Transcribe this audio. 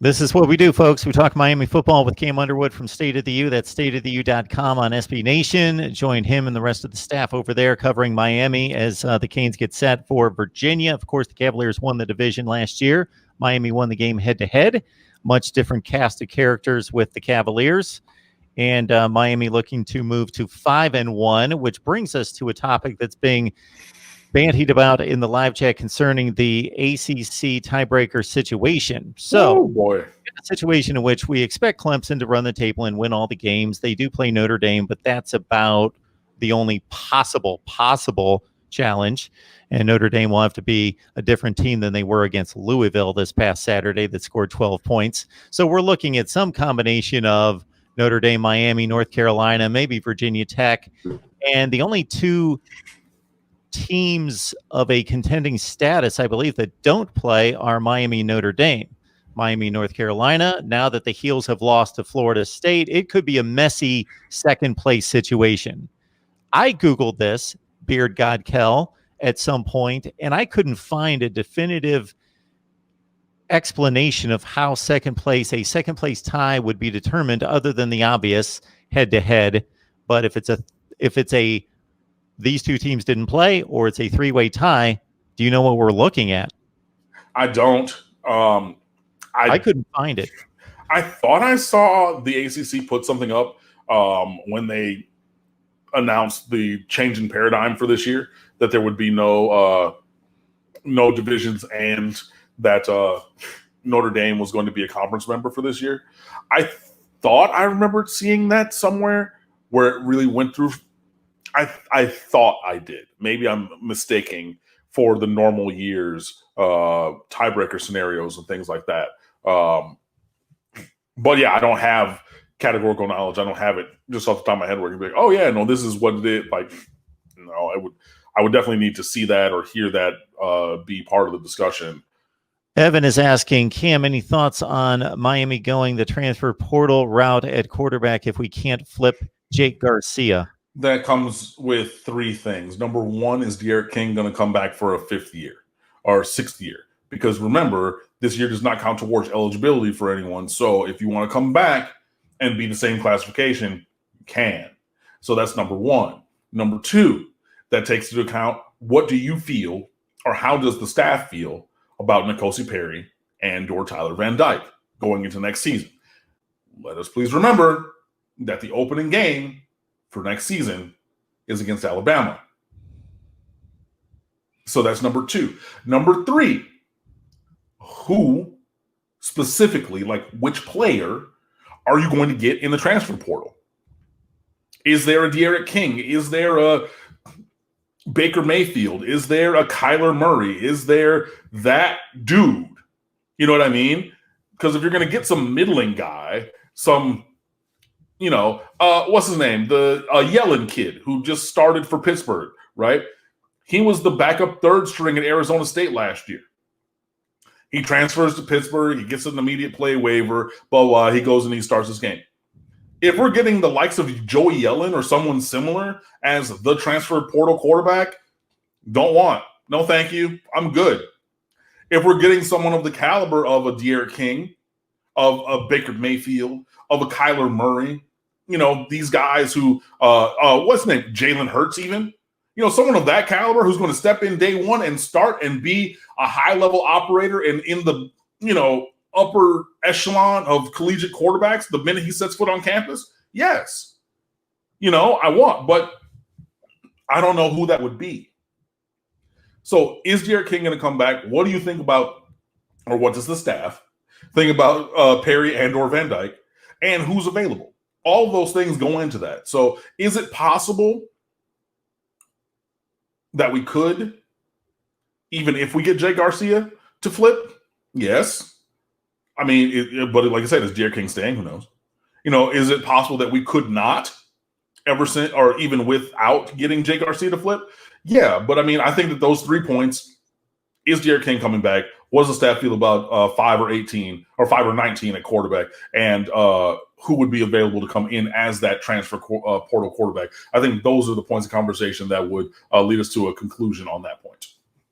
This is what we do, folks. We talk Miami football with Cam Underwood from State of the U. That's stateoftheu.com on SB Nation. Join him and the rest of the staff over there covering Miami as the Canes get set for Virginia. Of course, the Cavaliers won the division last year. Miami won the game head-to-head. Much different cast of characters with the Cavaliers. And Miami looking to move to 5-1, which brings us to a topic that's being bandied about in the live chat concerning the ACC tiebreaker situation. So, in a situation in which we expect Clemson to run the table and win all the games. They do play Notre Dame, but that's about the only possible challenge. And Notre Dame will have to be a different team than they were against Louisville this past Saturday that scored 12 points. So we're looking at some combination of Notre Dame, Miami, North Carolina, maybe Virginia Tech. And the only two teams of a contending status, I believe, that don't play are Miami, Notre Dame. Miami, North Carolina, now that the Heels have lost to Florida State, it could be a messy second place situation. I Googled this, Beard God Kell, at some point, and I couldn't find a definitive explanation of how a second place tie would be determined other than the obvious head-to-head. But if it's a these two teams didn't play, or it's a three-way tie, do you know what we're looking at? I don't. I couldn't find it. I thought I saw the ACC put something up when they announced the change in paradigm for this year, that there would be no divisions and that Notre Dame was going to be a conference member for this year. I thought I remembered seeing that somewhere where it really went through. I thought I did. Maybe I'm mistaking for the normal years, tiebreaker scenarios and things like that. But yeah, I don't have categorical knowledge. I don't have it just off the top of my head where you can be like, oh yeah, no, this is what it is. Like, no, I would definitely need to see that or hear that be part of the discussion. Evan is asking, Cam, any thoughts on Miami going the transfer portal route at quarterback if we can't flip Jake Garcia? That comes with three things. Number one, is D'Eriq King going to come back for a fifth year or sixth year? Because remember, this year does not count towards eligibility for anyone. So if you want to come back and be the same classification, you can. So that's number one. Number two, that takes into account, what do you feel or how does the staff feel about N'Kosi Perry and or Tyler Van Dyke going into next season? Let us please remember that the opening game for next season is against Alabama. So that's number two. Number three, who specifically, like which player are you going to get in the transfer portal? Is there a D'Eriq King? Is there a Baker Mayfield? Is there a Kyler Murray? Is there that dude? You know what I mean? Because if you're going to get some middling guy, some what's his name? The Yellen kid who just started for Pittsburgh, right? He was the backup third string at Arizona State last year. He transfers to Pittsburgh. He gets an immediate play waiver, but he goes and he starts his game. If we're getting the likes of Joey Yellen or someone similar as the transfer portal quarterback, don't want. No, thank you. I'm good. If we're getting someone of the caliber of a D'Eriq King, of a Baker Mayfield, of a Kyler Murray, these guys who, what's his name? Jalen Hurts even. Someone of that caliber who's going to step in day one and start and be a high-level operator and in the, upper echelon of collegiate quarterbacks the minute he sets foot on campus? Yes. I want, but I don't know who that would be. So is D'Eriq King going to come back? What do you think about, or what does the staff think about Perry and or Van Dyke, and who's available? All of those things go into that. So is it possible that we could, even if we get Jay Garcia, to flip? Yes. I mean, but like I said, is D'Eriq King staying? Who knows? Is it possible that we could not ever send, or even without getting Jay Garcia to flip? Yeah, but I mean, I think that those 3 points, is D'Eriq King coming back? What does the staff feel about 5 or 18 or 5 or 19 at quarterback? And who would be available to come in as that transfer portal quarterback? I think those are the points of conversation that would lead us to a conclusion on that